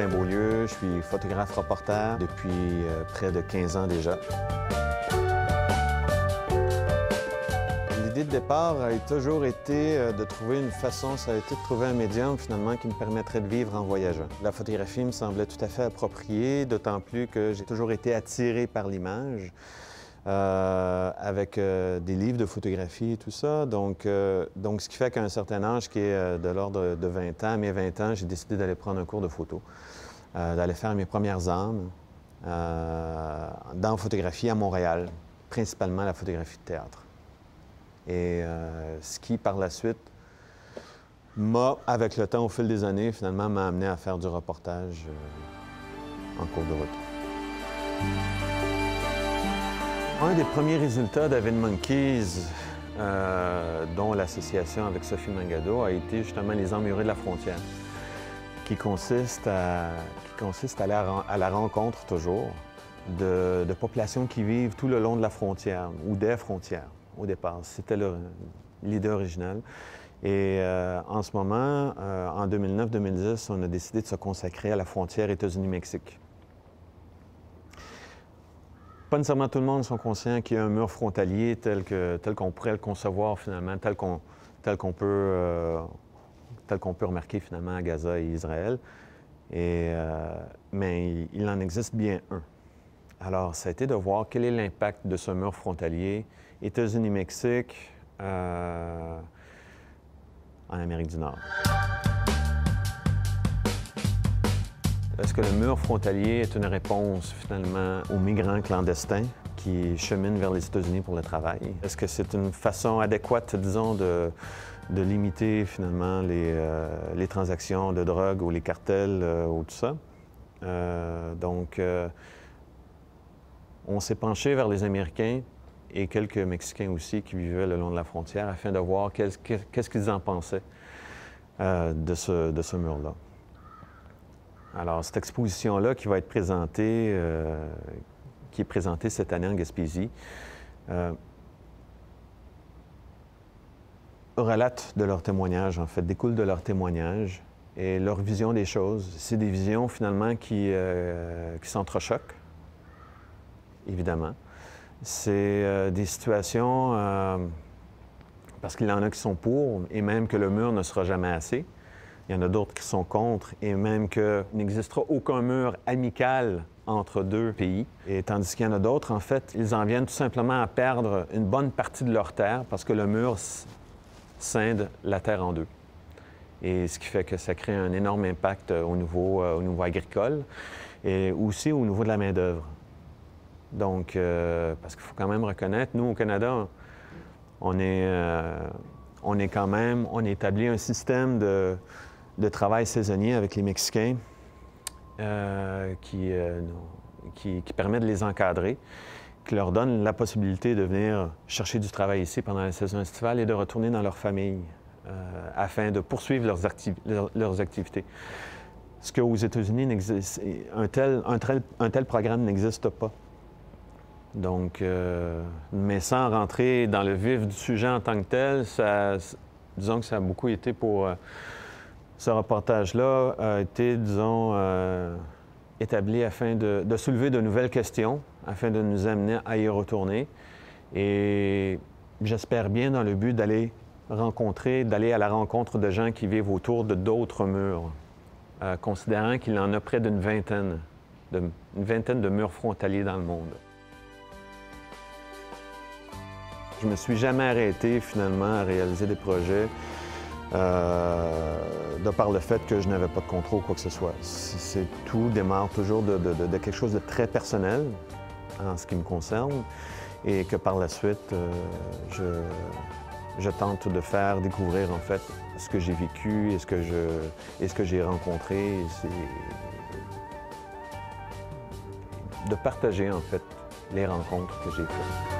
Martin Beaulieu, je suis photographe reporter depuis près de 15 ans déjà. L'idée de départ a toujours été de trouver une façon, ça a été de trouver un médium finalement qui me permettrait de vivre en voyageant. La photographie me semblait tout à fait appropriée, d'autant plus que j'ai toujours été attiré par l'image. Avec des livres de photographie et tout ça. Donc ce qui fait qu'à un certain âge, qui est de l'ordre de 20 ans, à mes 20 ans, j'ai décidé d'aller prendre un cours de photo, d'aller faire mes premières armes dans la photographie à Montréal, principalement la photographie de théâtre. Et ce qui, par la suite, avec le temps, au fil des années, finalement, m'a amené à faire du reportage en cours de route. Un des premiers résultats d'Avid Monkeys, dont l'association avec Sophie Mangado, a été justement les Emmurés de la frontière, qui consiste à aller à la rencontre toujours de populations qui vivent tout le long de la frontière ou des frontières au départ. C'était l'idée originale. Et en ce moment, en 2009-2010, on a décidé de se consacrer à la frontière États-Unis-Mexique. Pas nécessairement tout le monde sont conscients qu'il y a un mur frontalier tel qu'on pourrait le concevoir finalement, tel qu'on peut remarquer finalement à Gaza et Israël. Mais il en existe bien un. Alors, ça a été de voir quel est l'impact de ce mur frontalier États-Unis-Mexique en Amérique du Nord. Est-ce que le mur frontalier est une réponse, finalement, aux migrants clandestins qui cheminent vers les États-Unis pour le travail? Est-ce que c'est une façon adéquate, disons, de limiter, finalement, les transactions de drogue ou les cartels ou tout ça? On s'est penché vers les Américains et quelques Mexicains aussi qui vivaient le long de la frontière afin de voir qu'est-ce qu'ils en pensaient de ce mur-là. Alors, cette exposition-là qui va être présentée, qui est présentée cette année en Gaspésie, relate de leurs témoignages, en fait, découle de leurs témoignages et leur vision des choses. C'est des visions, finalement, qui s'entrechoquent, évidemment. C'est des situations, parce qu'il y en a qui sont pour, et même que le mur ne sera jamais assez. Il y en a d'autres qui sont contre, et même qu'il n'existera aucun mur amical entre deux pays. Et tandis qu'il y en a d'autres, en fait, ils en viennent tout simplement à perdre une bonne partie de leur terre parce que le mur scinde la terre en deux. Et ce qui fait que ça crée un énorme impact au niveau agricole et aussi au niveau de la main-d'œuvre. Donc, parce qu'il faut quand même reconnaître, nous, au Canada, on établit un système de travail saisonnier avec les Mexicains qui permet de les encadrer, qui leur donne la possibilité de venir chercher du travail ici pendant la saison estivale et de retourner dans leur famille afin de poursuivre leurs activités. Ce qu'aux États-Unis, un tel programme n'existe pas. Donc, mais sans rentrer dans le vif du sujet en tant que tel, disons que ça a beaucoup été pour... ce reportage-là a été, disons, établi afin de soulever de nouvelles questions, afin de nous amener à y retourner. Et j'espère bien dans le but d'aller à la rencontre de gens qui vivent autour de d'autres murs, considérant qu'il en a près d'une vingtaine de murs frontaliers dans le monde. Je ne me suis jamais arrêté, finalement, à réaliser des projets de par le fait que je n'avais pas de contrôle, quoi que ce soit. Tout démarre toujours de quelque chose de très personnel, en ce qui me concerne, et que par la suite, je tente de faire découvrir, en fait, ce que j'ai vécu et ce que j'ai rencontré. De partager, en fait, les rencontres que j'ai faites.